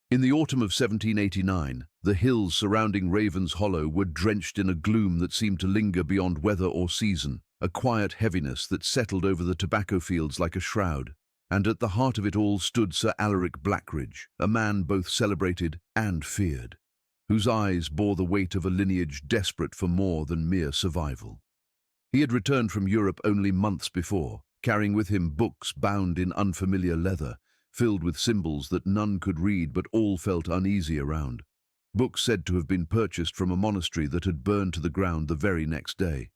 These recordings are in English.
In the autumn of 1789, the hills surrounding Raven's Hollow were drenched in a gloom that seemed to linger beyond weather or season, a quiet heaviness that settled over the tobacco fields like a shroud. And at the heart of it all stood Sir Alaric Blackridge, a man both celebrated and feared, whose eyes bore the weight of a lineage desperate for more than mere survival. He had returned from Europe only months before, carrying with him books bound in unfamiliar leather, filled with symbols that none could read but all felt uneasy around. Books said to have been purchased from a monastery that had burned to the ground the very next day.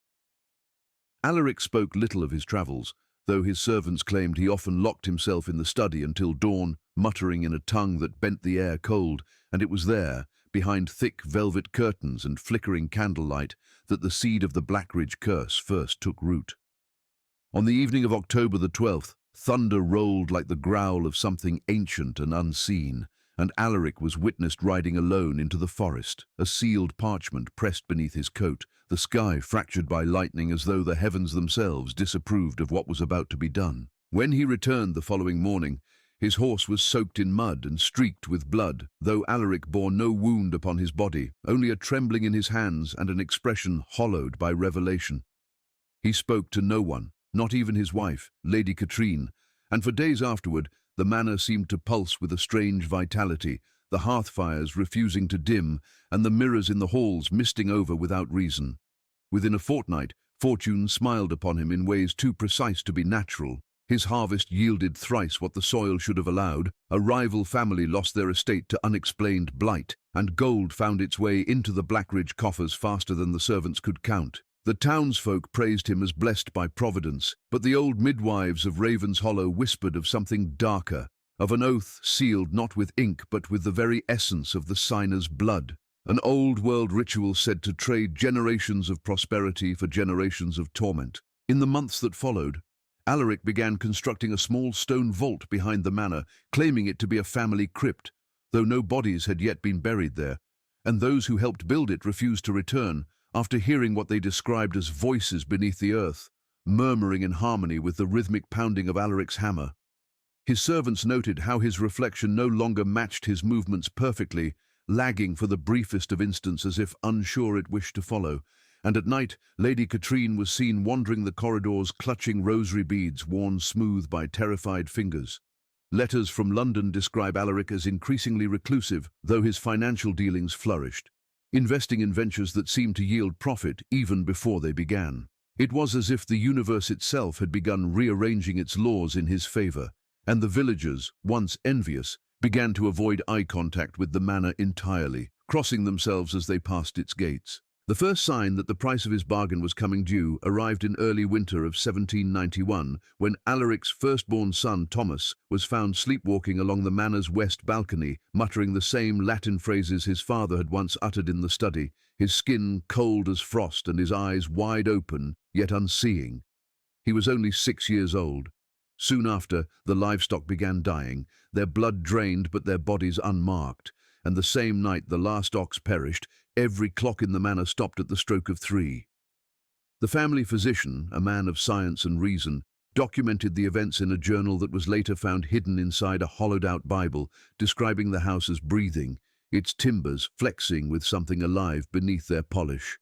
Alaric spoke little of his travels, though his servants claimed he often locked himself in the study until dawn, muttering in a tongue that bent the air cold, and it was there, behind thick velvet curtains and flickering candlelight, that the seed of the Blackridge curse first took root. On the evening of October the 12th, thunder rolled like the growl of something ancient and unseen, and Alaric was witnessed riding alone into the forest, a sealed parchment pressed beneath his coat, the sky fractured by lightning as though the heavens themselves disapproved of what was about to be done. When he returned the following morning, his horse was soaked in mud and streaked with blood, though Alaric bore no wound upon his body, only a trembling in his hands and an expression hollowed by revelation. He spoke to no one, not even his wife, Lady Katrine, and for days afterward the manor seemed to pulse with a strange vitality, the hearth fires refusing to dim and the mirrors in the halls misting over without reason. Within a fortnight, fortune smiled upon him in ways too precise to be natural. His harvest yielded thrice what the soil should have allowed, a rival family lost their estate to unexplained blight, and gold found its way into the Blackridge coffers faster than the servants could count. The townsfolk praised him as blessed by Providence, but the old midwives of Raven's Hollow whispered of something darker, of an oath sealed not with ink but with the very essence of the signer's blood, an old-world ritual said to trade generations of prosperity for generations of torment. In the months that followed, Alaric began constructing a small stone vault behind the manor, claiming it to be a family crypt, though no bodies had yet been buried there, and those who helped build it refused to return, after hearing what they described as voices beneath the earth, murmuring in harmony with the rhythmic pounding of Alaric's hammer. His servants noted how his reflection no longer matched his movements perfectly, lagging for the briefest of instants as if unsure it wished to follow, and at night Lady Katrine was seen wandering the corridors clutching rosary beads worn smooth by terrified fingers. Letters from London describe Alaric as increasingly reclusive, though his financial dealings flourished, investing in ventures that seemed to yield profit even before they began. It was as if the universe itself had begun rearranging its laws in his favor, and the villagers, once envious, began to avoid eye contact with the manor entirely, crossing themselves as they passed its gates. The first sign that the price of his bargain was coming due arrived in early winter of 1791, when Alaric's firstborn son, Thomas, was found sleepwalking along the manor's west balcony, muttering the same Latin phrases his father had once uttered in the study, his skin cold as frost and his eyes wide open, yet unseeing. He was only 6 years old. Soon after, the livestock began dying, their blood drained but their bodies unmarked, and the same night the last ox perished. Every clock in the manor stopped at the stroke of 3. The family physician, a man of science and reason, documented the events in a journal that was later found hidden inside a hollowed-out Bible, describing the house as breathing, its timbers flexing with something alive beneath their polish.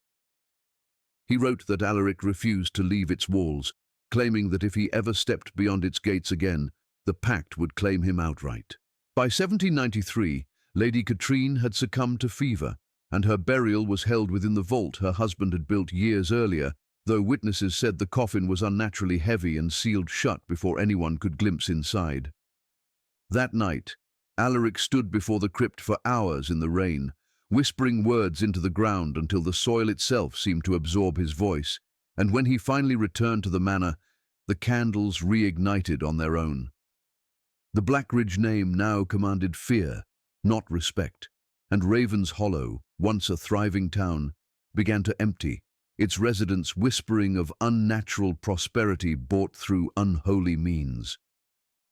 He wrote that Alaric refused to leave its walls, claiming that if he ever stepped beyond its gates again, the pact would claim him outright. By 1793, Lady Katrine had succumbed to fever, and her burial was held within the vault her husband had built years earlier, though witnesses said the coffin was unnaturally heavy and sealed shut before anyone could glimpse inside. That night, Alaric stood before the crypt for hours in the rain, whispering words into the ground until the soil itself seemed to absorb his voice, and when he finally returned to the manor, the candles reignited on their own. The Blackridge name now commanded fear, not respect, and Raven's Hollow, once a thriving town, began to empty, its residents whispering of unnatural prosperity bought through unholy means.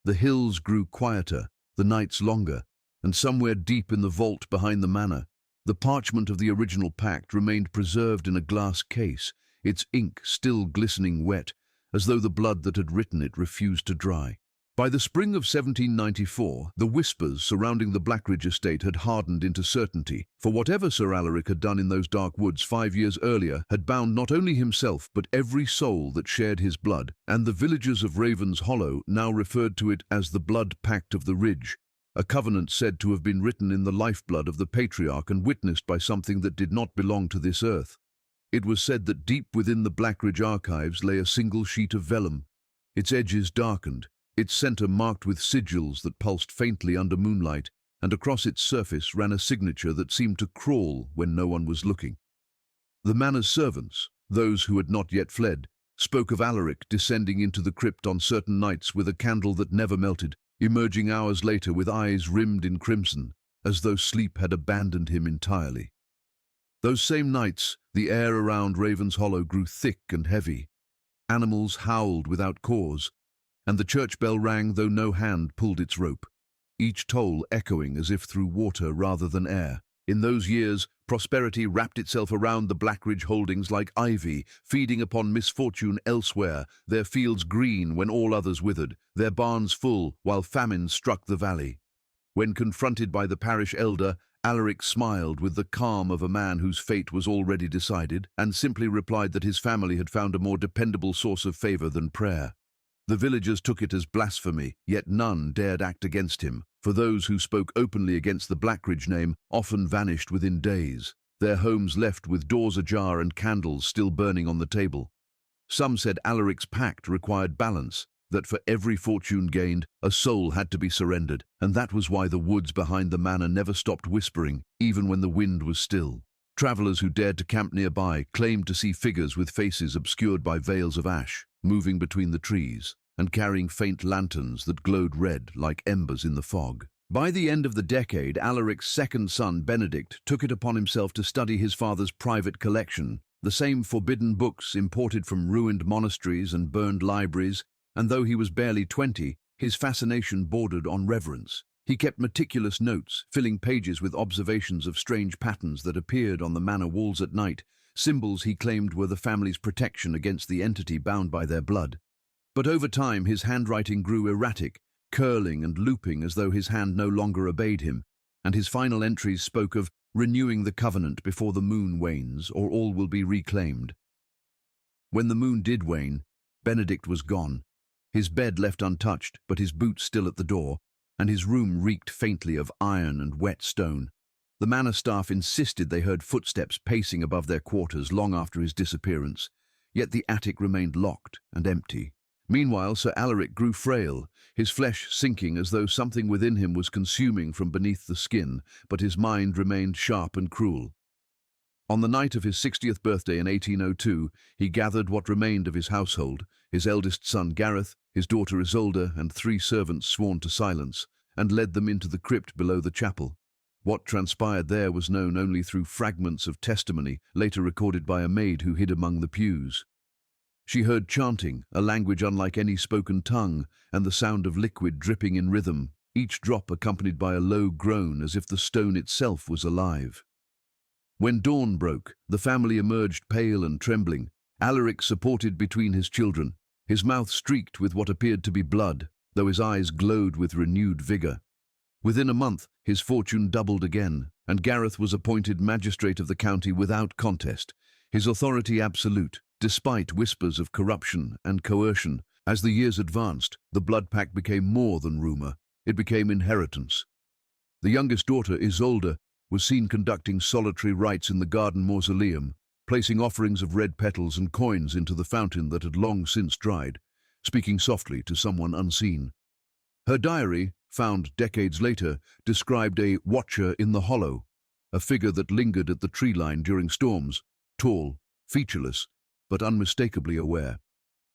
The hills grew quieter, the nights longer, and somewhere deep in the vault behind the manor, the parchment of the original pact remained preserved in a glass case, its ink still glistening wet, as though the blood that had written it refused to dry. By the spring of 1794, the whispers surrounding the Blackridge estate had hardened into certainty, for whatever Sir Alaric had done in those dark woods 5 years earlier had bound not only himself but every soul that shared his blood, and the villagers of Ravens Hollow now referred to it as the Blood Pact of the Ridge, a covenant said to have been written in the lifeblood of the patriarch and witnessed by something that did not belong to this earth. It was said that deep within the Blackridge archives lay a single sheet of vellum, its edges darkened, its center marked with sigils that pulsed faintly under moonlight, and across its surface ran a signature that seemed to crawl when no one was looking. The manor's servants, those who had not yet fled, spoke of Alaric descending into the crypt on certain nights with a candle that never melted, emerging hours later with eyes rimmed in crimson, as though sleep had abandoned him entirely. Those same nights, the air around Ravens Hollow grew thick and heavy. Animals howled without cause, and the church bell rang though no hand pulled its rope, each toll echoing as if through water rather than air. In those years, prosperity wrapped itself around the Blackridge holdings like ivy, feeding upon misfortune elsewhere, their fields green when all others withered, their barns full while famine struck the valley. When confronted by the parish elder, Alaric smiled with the calm of a man whose fate was already decided, and simply replied that his family had found a more dependable source of favor than prayer. The villagers took it as blasphemy, yet none dared act against him, for those who spoke openly against the Blackridge name often vanished within days, their homes left with doors ajar and candles still burning on the table. Some said Alaric's pact required balance, that for every fortune gained, a soul had to be surrendered, and that was why the woods behind the manor never stopped whispering, even when the wind was still. Travelers who dared to camp nearby claimed to see figures with faces obscured by veils of ash, moving between the trees, and carrying faint lanterns that glowed red like embers in the fog. By the end of the decade, Alaric's second son, Benedict, took it upon himself to study his father's private collection, the same forbidden books imported from ruined monasteries and burned libraries, and though he was barely 20, his fascination bordered on reverence. He kept meticulous notes, filling pages with observations of strange patterns that appeared on the manor walls at night, symbols he claimed were the family's protection against the entity bound by their blood. But over time his handwriting grew erratic, curling and looping as though his hand no longer obeyed him, and his final entries spoke of renewing the covenant before the moon wanes, or all will be reclaimed. When the moon did wane, Benedict was gone, his bed left untouched, but his boots still at the door, and his room reeked faintly of iron and wet stone. The manor staff insisted they heard footsteps pacing above their quarters long after his disappearance, yet the attic remained locked and empty. Meanwhile, Sir Alaric grew frail, his flesh sinking as though something within him was consuming from beneath the skin, but his mind remained sharp and cruel. On the night of his 60th birthday in 1802, he gathered what remained of his household, his eldest son Gareth, his daughter Isolde, and 3 servants sworn to silence, and led them into the crypt below the chapel. What transpired there was known only through fragments of testimony, later recorded by a maid who hid among the pews. She heard chanting, a language unlike any spoken tongue, and the sound of liquid dripping in rhythm, each drop accompanied by a low groan as if the stone itself was alive. When dawn broke, the family emerged pale and trembling, Alaric supported between his children, his mouth streaked with what appeared to be blood, though his eyes glowed with renewed vigor. Within a month, his fortune doubled again, and Gareth was appointed magistrate of the county without contest, his authority absolute, despite whispers of corruption and coercion. As the years advanced, the blood pact became more than rumor, it became inheritance. The youngest daughter, Isolde, was seen conducting solitary rites in the garden mausoleum, placing offerings of red petals and coins into the fountain that had long since dried, speaking softly to someone unseen. Her diary, found decades later, described a watcher in the hollow, a figure that lingered at the tree line during storms, tall, featureless, but unmistakably aware.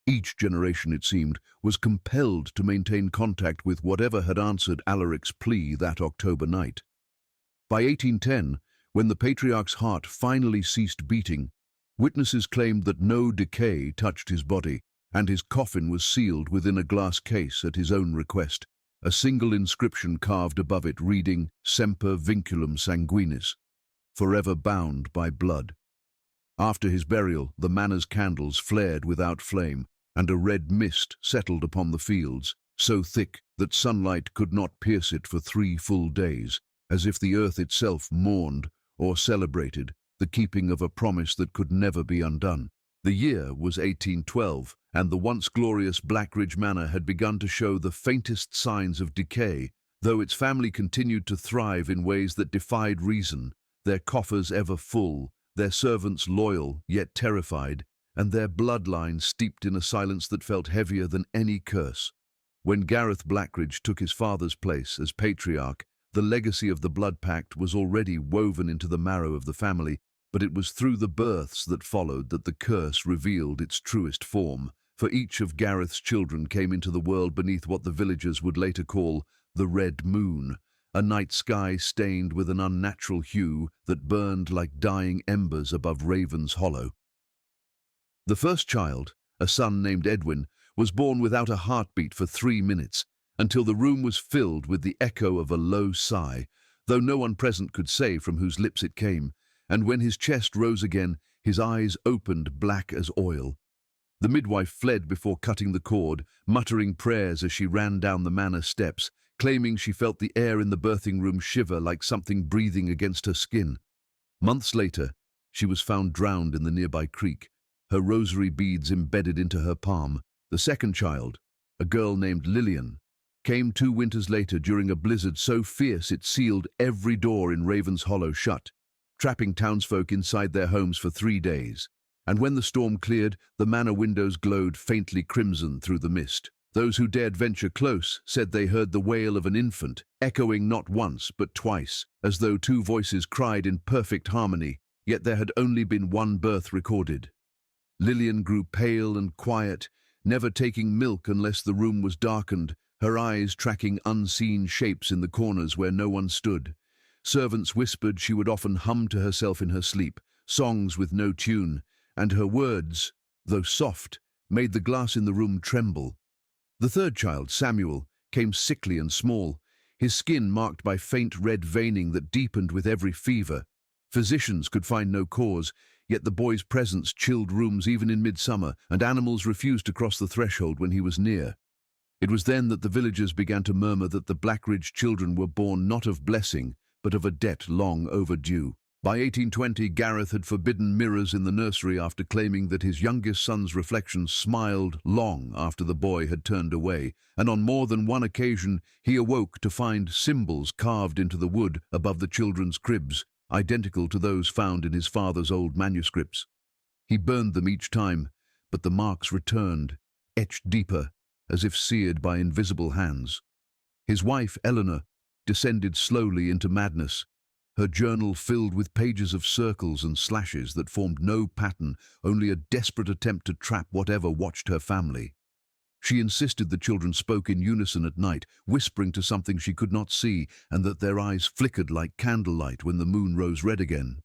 Each generation, it seemed, was compelled to maintain contact with whatever had answered Alaric's plea that October night. By 1810, when the patriarch's heart finally ceased beating, witnesses claimed that no decay touched his body, and his coffin was sealed within a glass case at his own request, a single inscription carved above it reading Semper Vinculum Sanguinis, forever bound by blood. After his burial, the manor's candles flared without flame, and a red mist settled upon the fields, so thick that sunlight could not pierce it for 3 full days, as if the earth itself mourned or celebrated the keeping of a promise that could never be undone. The year was 1812, and the once glorious Blackridge Manor had begun to show the faintest signs of decay, though its family continued to thrive in ways that defied reason, their coffers ever full, their servants loyal yet terrified, and their bloodline steeped in a silence that felt heavier than any curse. When Gareth Blackridge took his father's place as patriarch, the legacy of the blood pact was already woven into the marrow of the family, but it was through the births that followed that the curse revealed its truest form, for each of Gareth's children came into the world beneath what the villagers would later call the Red Moon, a night sky stained with an unnatural hue that burned like dying embers above Raven's Hollow. The first child, a son named Edwin, was born without a heartbeat for 3 minutes, until the room was filled with the echo of a low sigh, though no one present could say from whose lips it came, and when his chest rose again, his eyes opened black as oil. The midwife fled before cutting the cord, muttering prayers as she ran down the manor steps, claiming she felt the air in the birthing room shiver like something breathing against her skin. Months later, she was found drowned in the nearby creek, her rosary beads embedded into her palm. The second child, a girl named Lillian, came 2 winters later during a blizzard so fierce it sealed every door in Raven's Hollow shut, trapping townsfolk inside their homes for 3 days. And when the storm cleared, the manor windows glowed faintly crimson through the mist. Those who dared venture close said they heard the wail of an infant, echoing not once but twice, as though 2 voices cried in perfect harmony, yet there had only been 1 birth recorded. Lillian grew pale and quiet, never taking milk unless the room was darkened, her eyes tracking unseen shapes in the corners where no one stood. Servants whispered she would often hum to herself in her sleep, songs with no tune, and her words, though soft, made the glass in the room tremble. The third child, Samuel, came sickly and small, his skin marked by faint red veining that deepened with every fever. Physicians could find no cause, yet the boy's presence chilled rooms even in midsummer, and animals refused to cross the threshold when he was near. It was then that the villagers began to murmur that the Blackridge children were born not of blessing, but of a debt long overdue. By 1820, Gareth had forbidden mirrors in the nursery after claiming that his youngest son's reflection smiled long after the boy had turned away, and on more than one occasion he awoke to find symbols carved into the wood above the children's cribs, identical to those found in his father's old manuscripts. He burned them each time, but the marks returned, etched deeper, as if seared by invisible hands. His wife, Eleanor, descended slowly into madness, her journal filled with pages of circles and slashes that formed no pattern, only a desperate attempt to trap whatever watched her family. She insisted the children spoke in unison at night, whispering to something she could not see, and that their eyes flickered like candlelight when the moon rose red again.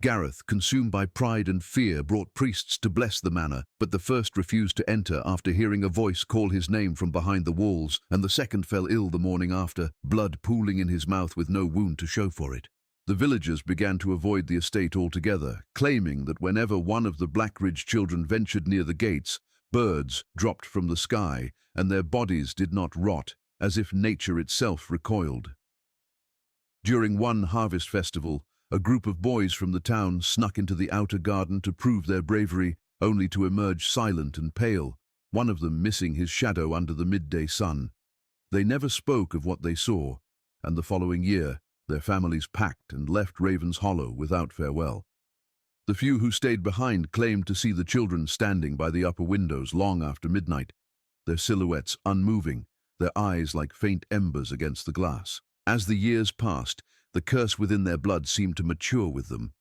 Gareth, consumed by pride and fear, brought priests to bless the manor, but the first refused to enter after hearing a voice call his name from behind the walls, and the second fell ill the morning after, blood pooling in his mouth with no wound to show for it. The villagers began to avoid the estate altogether, claiming that whenever one of the Blackridge children ventured near the gates, birds dropped from the sky, and their bodies did not rot, as if nature itself recoiled. During one harvest festival, a group of boys from the town snuck into the outer garden to prove their bravery, only to emerge silent and pale, one of them missing his shadow under the midday sun. They never spoke of what they saw, and the following year, their families packed and left Raven's Hollow without farewell. The few who stayed behind claimed to see the children standing by the upper windows long after midnight, their silhouettes unmoving, their eyes like faint embers against the glass. As the years passed, the curse within their blood seemed to mature with them.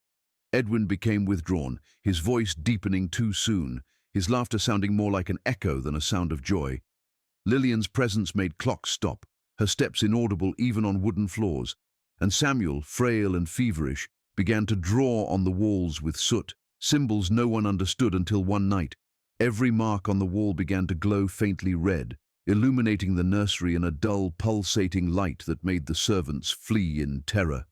Edwin became withdrawn, his voice deepening too soon, his laughter sounding more like an echo than a sound of joy. Lillian's presence made clocks stop, her steps inaudible even on wooden floors, and Samuel, frail and feverish, began to draw on the walls with soot, symbols no one understood until one night. Every mark on the wall began to glow faintly red, illuminating the nursery in a dull, pulsating light that made the servants flee in terror.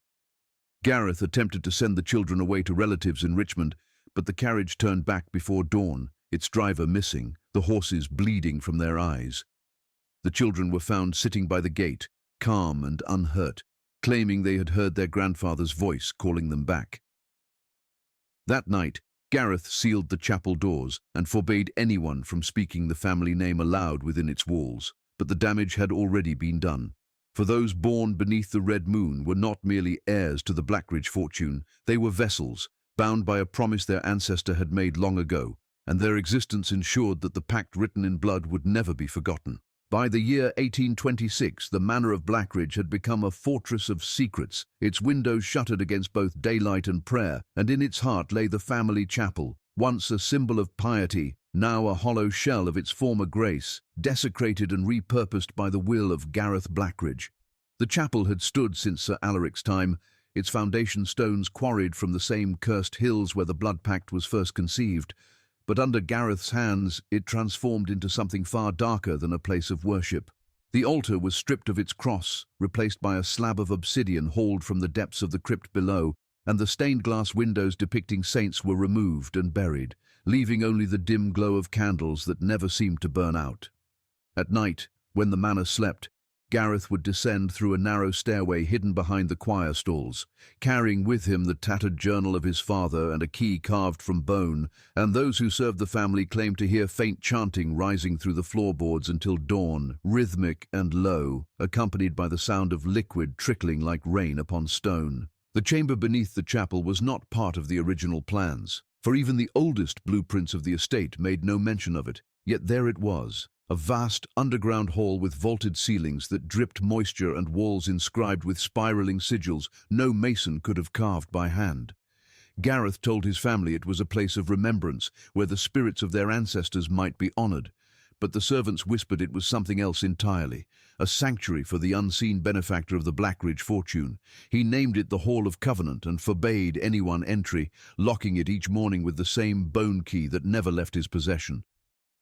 Gareth attempted to send the children away to relatives in Richmond, but the carriage turned back before dawn, its driver missing, the horses bleeding from their eyes. The children were found sitting by the gate, calm and unhurt, claiming they had heard their grandfather's voice calling them back. That night, Gareth sealed the chapel doors and forbade anyone from speaking the family name aloud within its walls, but the damage had already been done. For those born beneath the red moon were not merely heirs to the Blackridge fortune, they were vessels, bound by a promise their ancestor had made long ago, and their existence ensured that the pact written in blood would never be forgotten. By the year 1826, the manor of Blackridge had become a fortress of secrets, its windows shuttered against both daylight and prayer, and in its heart lay the family chapel, once a symbol of piety, now a hollow shell of its former grace, desecrated and repurposed by the will of Gareth Blackridge. The chapel had stood since Sir Alaric's time, its foundation stones quarried from the same cursed hills where the blood pact was first conceived, but under Gareth's hands it transformed into something far darker than a place of worship. The altar was stripped of its cross, replaced by a slab of obsidian hauled from the depths of the crypt below, and the stained glass windows depicting saints were removed and buried, leaving only the dim glow of candles that never seemed to burn out. At night, when the manor slept, Gareth would descend through a narrow stairway hidden behind the choir stalls, carrying with him the tattered journal of his father and a key carved from bone, and those who served the family claimed to hear faint chanting rising through the floorboards until dawn, rhythmic and low, accompanied by the sound of liquid trickling like rain upon stone. The chamber beneath the chapel was not part of the original plans, for even the oldest blueprints of the estate made no mention of it, yet there it was. A vast underground hall with vaulted ceilings that dripped moisture and walls inscribed with spiraling sigils no mason could have carved by hand. Gareth told his family it was a place of remembrance where the spirits of their ancestors might be honored, but the servants whispered it was something else entirely, a sanctuary for the unseen benefactor of the Blackridge fortune. He named it the Hall of Covenant and forbade anyone entry, locking it each morning with the same bone key that never left his possession.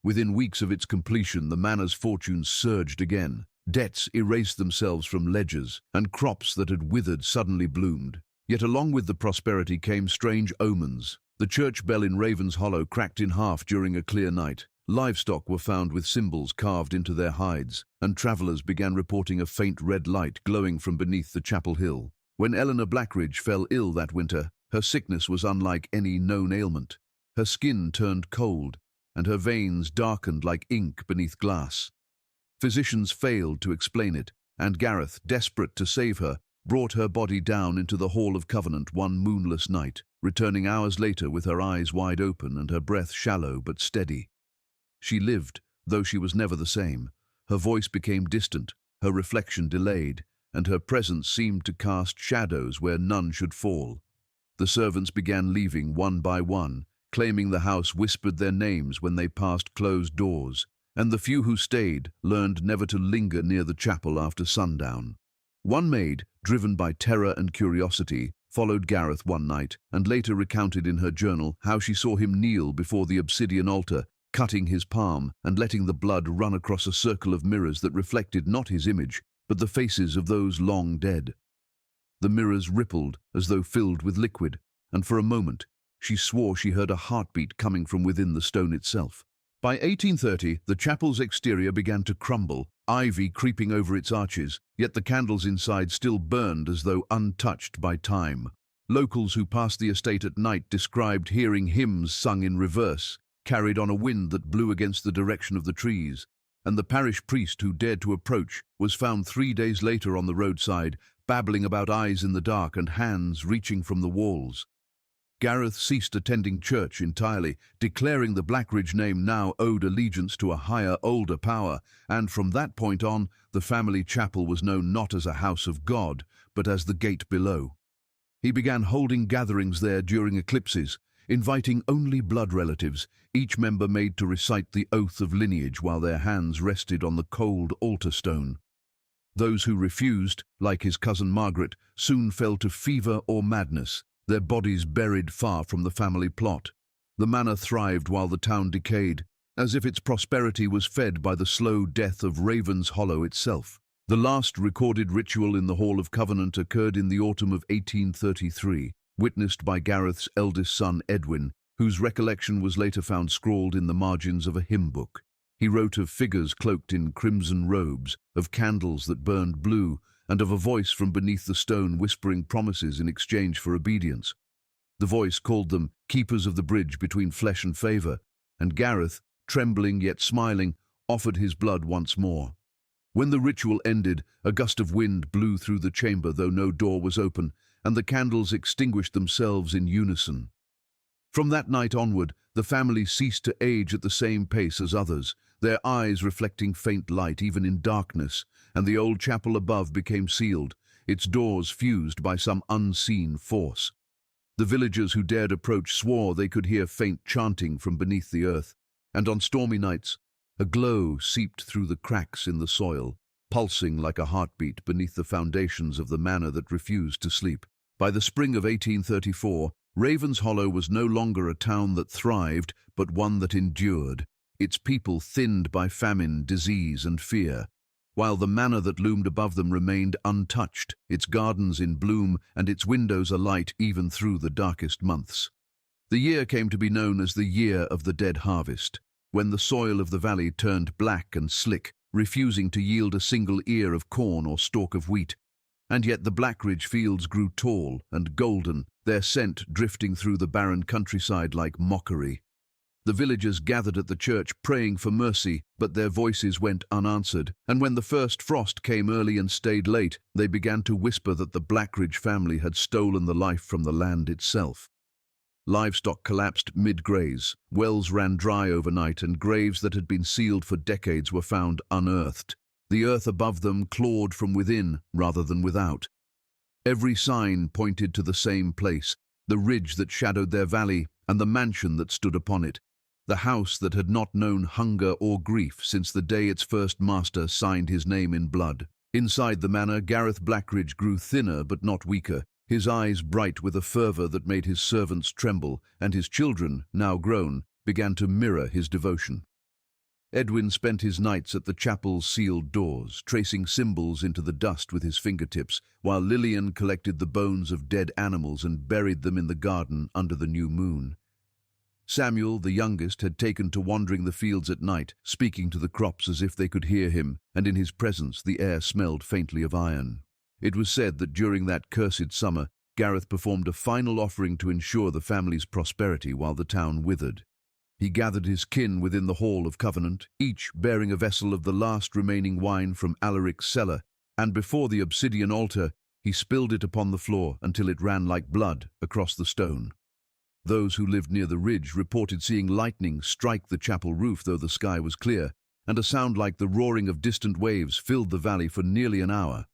Within weeks of its completion, the manor's fortunes surged again. Debts erased themselves from ledgers, and crops that had withered suddenly bloomed. Yet along with the prosperity came strange omens. The church bell in Raven's Hollow cracked in half during a clear night. Livestock were found with symbols carved into their hides, and travellers began reporting a faint red light glowing from beneath the chapel hill. When Eleanor Blackridge fell ill that winter, her sickness was unlike any known ailment. Her skin turned cold, and her veins darkened like ink beneath glass. Physicians failed to explain it, and Gareth, desperate to save her, brought her body down into the Hall of Covenant one moonless night, returning hours later with her eyes wide open and her breath shallow but steady. She lived, though she was never the same. Her voice became distant, her reflection delayed, and her presence seemed to cast shadows where none should fall. The servants began leaving one by one, claiming the house whispered their names when they passed closed doors, and the few who stayed learned never to linger near the chapel after sundown. One maid, driven by terror and curiosity, followed Gareth one night and later recounted in her journal how she saw him kneel before the obsidian altar, cutting his palm and letting the blood run across a circle of mirrors that reflected not his image, but the faces of those long dead. The mirrors rippled as though filled with liquid, and for a moment, she swore she heard a heartbeat coming from within the stone itself. By 1830, the chapel's exterior began to crumble, ivy creeping over its arches, yet the candles inside still burned as though untouched by time. Locals who passed the estate at night described hearing hymns sung in reverse, carried on a wind that blew against the direction of the trees, and the parish priest who dared to approach was found 3 days later on the roadside, babbling about eyes in the dark and hands reaching from the walls. Gareth ceased attending church entirely, declaring the Blackridge name now owed allegiance to a higher, older power, and from that point on, the family chapel was known not as a house of God, but as the gate below. He began holding gatherings there during eclipses, inviting only blood relatives, each member made to recite the oath of lineage while their hands rested on the cold altar stone. Those who refused, like his cousin Margaret, soon fell to fever or madness, their bodies buried far from the family plot. The manor thrived while the town decayed, as if its prosperity was fed by the slow death of Raven's Hollow itself. The last recorded ritual in the Hall of Covenant occurred in the autumn of 1833, witnessed by Gareth's eldest son Edwin, whose recollection was later found scrawled in the margins of a hymn book. He wrote of figures cloaked in crimson robes, of candles that burned blue, and of a voice from beneath the stone whispering promises in exchange for obedience. The voice called them keepers of the bridge between flesh and favor, and Gareth, trembling yet smiling, offered his blood once more. When the ritual ended, a gust of wind blew through the chamber, though no door was open, and the candles extinguished themselves in unison. From that night onward, the family ceased to age at the same pace as others, their eyes reflecting faint light even in darkness, and the old chapel above became sealed, its doors fused by some unseen force. The villagers who dared approach swore they could hear faint chanting from beneath the earth, and on stormy nights, a glow seeped through the cracks in the soil, pulsing like a heartbeat beneath the foundations of the manor that refused to sleep. By the spring of 1834, Ravens Hollow was no longer a town that thrived, but one that endured, its people thinned by famine, disease, and fear, while the manor that loomed above them remained untouched, its gardens in bloom and its windows alight even through the darkest months. The year came to be known as the Year of the Dead Harvest, when the soil of the valley turned black and slick, refusing to yield a single ear of corn or stalk of wheat. And yet the Blackridge fields grew tall and golden, their scent drifting through the barren countryside like mockery. The villagers gathered at the church praying for mercy, but their voices went unanswered, and when the first frost came early and stayed late, they began to whisper that the Blackridge family had stolen the life from the land itself. Livestock collapsed mid-graze, wells ran dry overnight, and graves that had been sealed for decades were found unearthed, the earth above them clawed from within rather than without. Every sign pointed to the same place, the ridge that shadowed their valley and the mansion that stood upon it, the house that had not known hunger or grief since the day its first master signed his name in blood. Inside the manor, Gareth Blackridge grew thinner but not weaker, his eyes bright with a fervour that made his servants tremble, and his children, now grown, began to mirror his devotion. Edwin spent his nights at the chapel's sealed doors, tracing symbols into the dust with his fingertips, while Lillian collected the bones of dead animals and buried them in the garden under the new moon. Samuel, the youngest, had taken to wandering the fields at night, speaking to the crops as if they could hear him, and in his presence the air smelled faintly of iron. It was said that during that cursed summer, Gareth performed a final offering to ensure the family's prosperity while the town withered. He gathered his kin within the Hall of Covenant, each bearing a vessel of the last remaining wine from Alaric's cellar, and before the obsidian altar, he spilled it upon the floor until it ran like blood across the stone. Those who lived near the ridge reported seeing lightning strike the chapel roof, though the sky was clear, and a sound like the roaring of distant waves filled the valley for nearly an hour.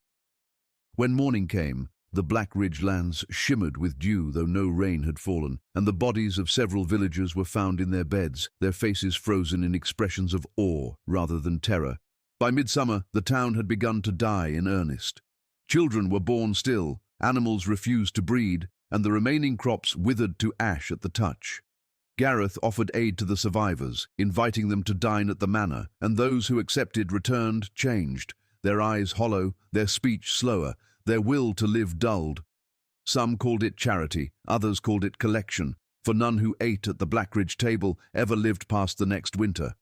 When morning came, the Blackridge lands shimmered with dew, though no rain had fallen, and the bodies of several villagers were found in their beds, their faces frozen in expressions of awe rather than terror. By midsummer, the town had begun to die in earnest. Children were born still, animals refused to breed, and the remaining crops withered to ash at the touch. Gareth offered aid to the survivors, inviting them to dine at the manor, and those who accepted returned changed, their eyes hollow, their speech slower, their will to live dulled. Some called it charity, others called it collection, for none who ate at the Blackridge table ever lived past the next winter.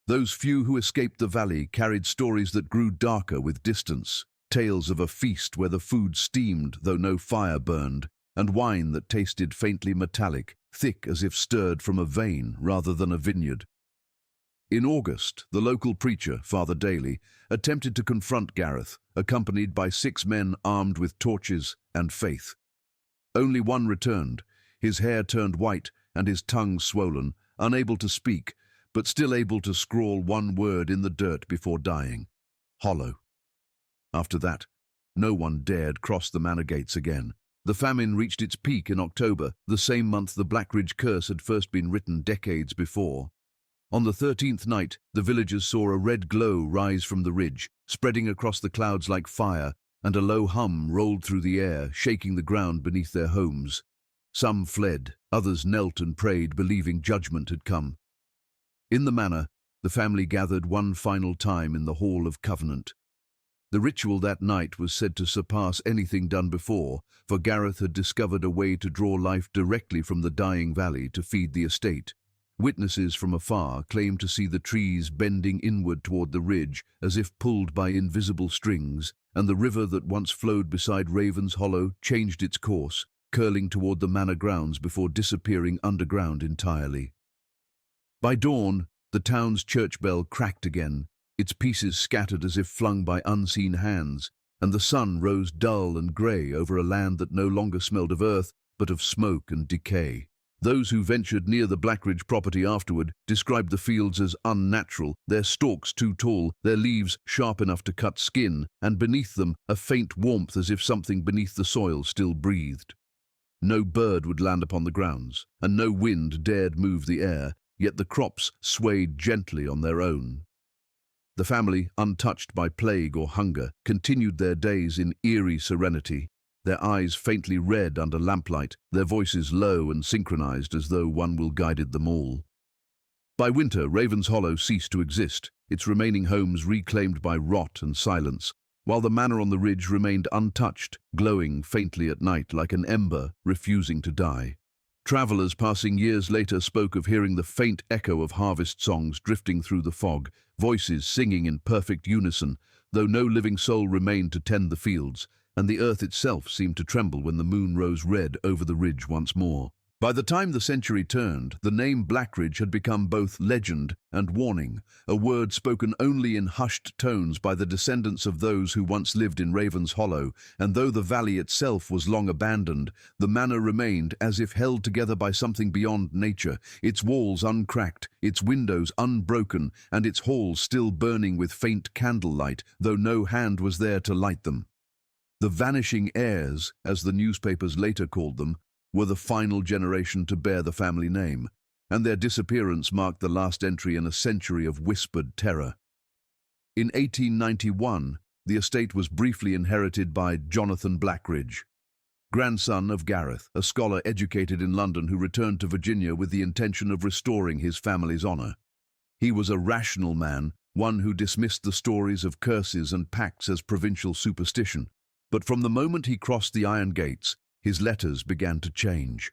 Those few who escaped the valley carried stories that grew darker with distance, tales of a feast where the food steamed though no fire burned, and wine that tasted faintly metallic, thick as if stirred from a vein rather than a vineyard. In August, the local preacher, Father Daly, attempted to confront Gareth, accompanied by 6 men armed with torches and faith. Only one returned, his hair turned white and his tongue swollen, unable to speak, but still able to scrawl one word in the dirt before dying: hollow. After that, no one dared cross the manor gates again. The famine reached its peak in October, the same month the Blackridge curse had first been written decades before. On the 13th night, the villagers saw a red glow rise from the ridge, spreading across the clouds like fire, and a low hum rolled through the air, shaking the ground beneath their homes. Some fled, others knelt and prayed, believing judgment had come. In the manor, the family gathered one final time in the Hall of Covenant. The ritual that night was said to surpass anything done before, for Gareth had discovered a way to draw life directly from the dying valley to feed the estate. Witnesses from afar claimed to see the trees bending inward toward the ridge as if pulled by invisible strings, and the river that once flowed beside Raven's Hollow changed its course, curling toward the manor grounds before disappearing underground entirely. By dawn, the town's church bell cracked again, its pieces scattered as if flung by unseen hands, and the sun rose dull and grey over a land that no longer smelled of earth, but of smoke and decay. Those who ventured near the Blackridge property afterward described the fields as unnatural, their stalks too tall, their leaves sharp enough to cut skin, and beneath them a faint warmth as if something beneath the soil still breathed. No bird would land upon the grounds, and no wind dared move the air, yet the crops swayed gently on their own. The family, untouched by plague or hunger, continued their days in eerie serenity, their eyes faintly red under lamplight, their voices low and synchronized as though one will guided them all. By winter, Raven's Hollow ceased to exist, its remaining homes reclaimed by rot and silence, while the manor on the ridge remained untouched, glowing faintly at night like an ember refusing to die. Travelers passing years later spoke of hearing the faint echo of harvest songs drifting through the fog, voices singing in perfect unison, though no living soul remained to tend the fields, and the earth itself seemed to tremble when the moon rose red over the ridge once more. By the time the century turned, the name Blackridge had become both legend and warning, a word spoken only in hushed tones by the descendants of those who once lived in Raven's Hollow, and though the valley itself was long abandoned, the manor remained as if held together by something beyond nature, its walls uncracked, its windows unbroken, and its halls still burning with faint candlelight, though no hand was there to light them. The vanishing heirs, as the newspapers later called them, were the final generation to bear the family name, and their disappearance marked the last entry in a century of whispered terror. In 1891, the estate was briefly inherited by Jonathan Blackridge, grandson of Gareth, a scholar educated in London who returned to Virginia with the intention of restoring his family's honor. He was a rational man, one who dismissed the stories of curses and pacts as provincial superstition. But from the moment he crossed the iron gates, his letters began to change.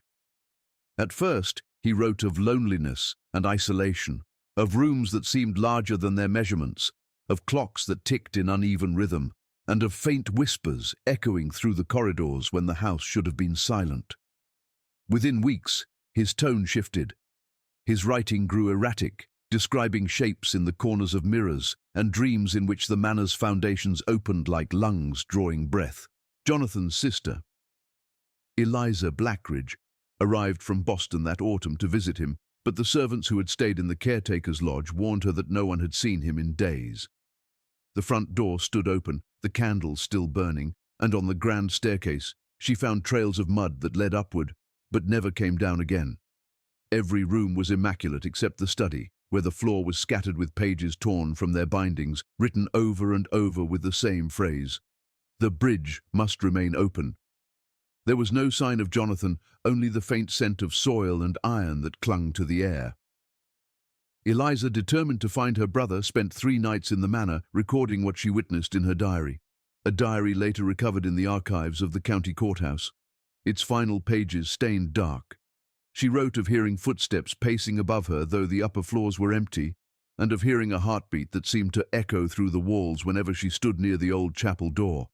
At first, he wrote of loneliness and isolation, of rooms that seemed larger than their measurements, of clocks that ticked in uneven rhythm, and of faint whispers echoing through the corridors when the house should have been silent. Within weeks, his tone shifted. His writing grew erratic, describing shapes in the corners of mirrors and dreams in which the manor's foundations opened like lungs drawing breath. Jonathan's sister, Eliza Blackridge, arrived from Boston that autumn to visit him, but the servants who had stayed in the caretaker's lodge warned her that no one had seen him in days. The front door stood open, the candles still burning, and on the grand staircase she found trails of mud that led upward, but never came down again. Every room was immaculate except the study, where the floor was scattered with pages torn from their bindings, written over and over with the same phrase: "The bridge must remain open." There was no sign of Jonathan, only the faint scent of soil and iron that clung to the air. Eliza, determined to find her brother, spent 3 nights in the manor, recording what she witnessed in her diary, a diary later recovered in the archives of the county courthouse. Its final pages stained dark. She wrote of hearing footsteps pacing above her though the upper floors were empty, and of hearing a heartbeat that seemed to echo through the walls whenever she stood near the old chapel door.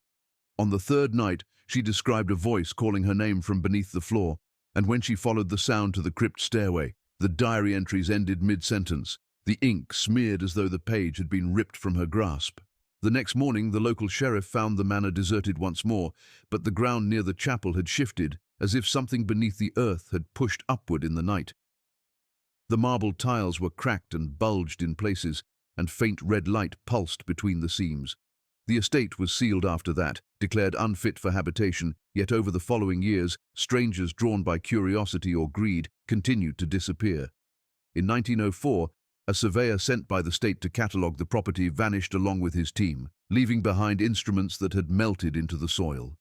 On the 3rd night, she described a voice calling her name from beneath the floor, and when she followed the sound to the crypt stairway, the diary entries ended mid-sentence, the ink smeared as though the page had been ripped from her grasp. The next morning, the local sheriff found the manor deserted once more, but the ground near the chapel had shifted, as if something beneath the earth had pushed upward in the night. The marble tiles were cracked and bulged in places, and faint red light pulsed between the seams. The estate was sealed after that, declared unfit for habitation, yet over the following years, strangers drawn by curiosity or greed continued to disappear. In 1904, a surveyor sent by the state to catalogue the property vanished along with his team, leaving behind instruments that had melted into the soil.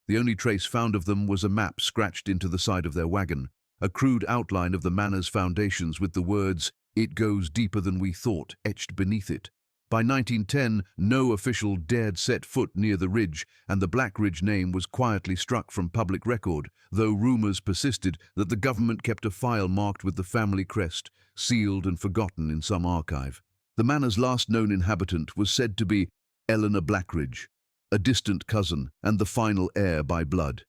The only trace found of them was a map scratched into the side of their wagon, a crude outline of the manor's foundations with the words, "It goes deeper than we thought," etched beneath it. By 1910, no official dared set foot near the ridge, and the Black Ridge name was quietly struck from public record, though rumors persisted that the government kept a file marked with the family crest, sealed and forgotten in some archive. The manor's last known inhabitant was said to be Eleanor Blackridge, a distant cousin and the final heir by blood.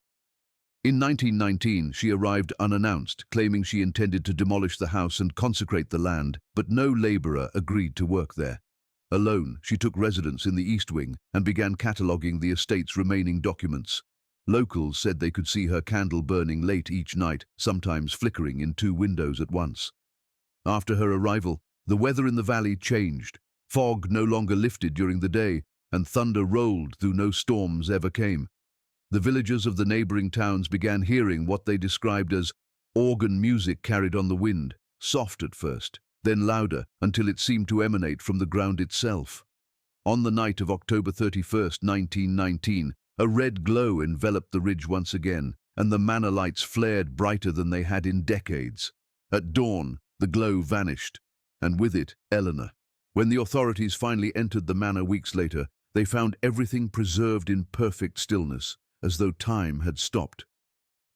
In 1919, she arrived unannounced, claiming she intended to demolish the house and consecrate the land, but no labourer agreed to work there. Alone, she took residence in the East Wing and began cataloguing the estate's remaining documents. Locals said they could see her candle burning late each night, sometimes flickering in 2 windows at once. After her arrival, the weather in the valley changed. Fog no longer lifted during the day, and thunder rolled though no storms ever came. The villagers of the neighbouring towns began hearing what they described as organ music carried on the wind, soft at first, then louder, until it seemed to emanate from the ground itself. On the night of October 31st, 1919, a red glow enveloped the ridge once again, and the manor lights flared brighter than they had in decades. At dawn, the glow vanished, and with it, Eleanor. When the authorities finally entered the manor weeks later, they found everything preserved in perfect stillness, as though time had stopped.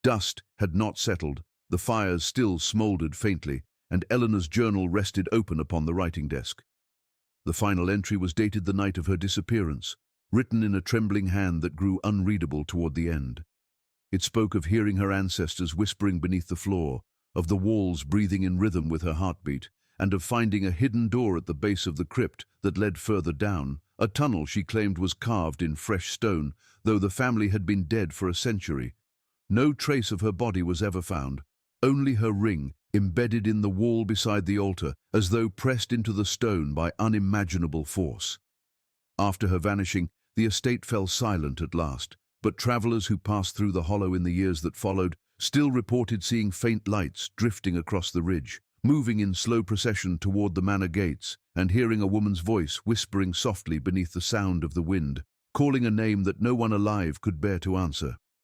Dust had not settled, the fires still smouldered faintly, and Eleanor's journal rested open upon the writing desk. The final entry was dated the night of her disappearance, written in a trembling hand that grew unreadable toward the end. It spoke of hearing her ancestors whispering beneath the floor, of the walls breathing in rhythm with her heartbeat, and of finding a hidden door at the base of the crypt that led further down, a tunnel she claimed was carved in fresh stone, though the family had been dead for a century. No trace of her body was ever found, only her ring, embedded in the wall beside the altar, as though pressed into the stone by unimaginable force. After her vanishing, the estate fell silent at last, but travellers who passed through the hollow in the years that followed still reported seeing faint lights drifting across the ridge, moving in slow procession toward the manor gates, and hearing a woman's voice whispering softly beneath the sound of the wind, calling a name that no one alive could bear to answer.